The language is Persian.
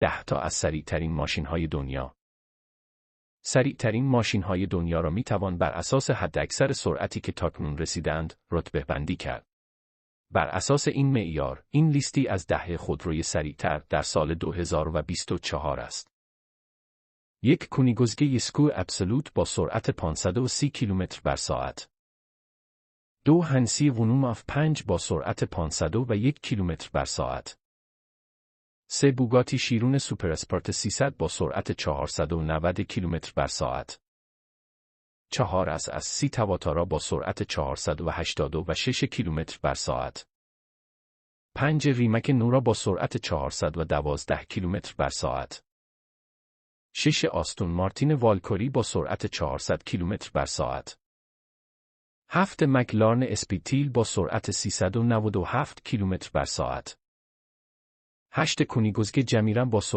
10 تا از سریعترین ماشین‌های دنیا. سریعترین ماشین‌های دنیا را می‌توان بر اساس حداکثر سرعتی که تاکنون رسیدند، رتبه‌بندی کرد. بر اساس این معیار، این لیستی از 10 خودروی سریعتر در سال 2024 است. یک کونیگزگی اسکو ابسولوت با سرعت 530 کیلومتر بر ساعت. 2 هنسی ونوماف 5 با سرعت 501 کیلومتر بر ساعت. 3 بوگاتی شیرون سوپر اسپورت 300 با سرعت 490 کیلومتر بر ساعت. 4 از 30 تواتارا با سرعت 486 کیلومتر بر ساعت. 5 ریمک نورا با سرعت 412 کیلومتر بر ساعت. 6 آستون مارتین والکوری با سرعت 400 کیلومتر بر ساعت. 7 مکلارن اسپیتیل با سرعت 397 کیلومتر بر ساعت. 8 کونیگزگ جمیران با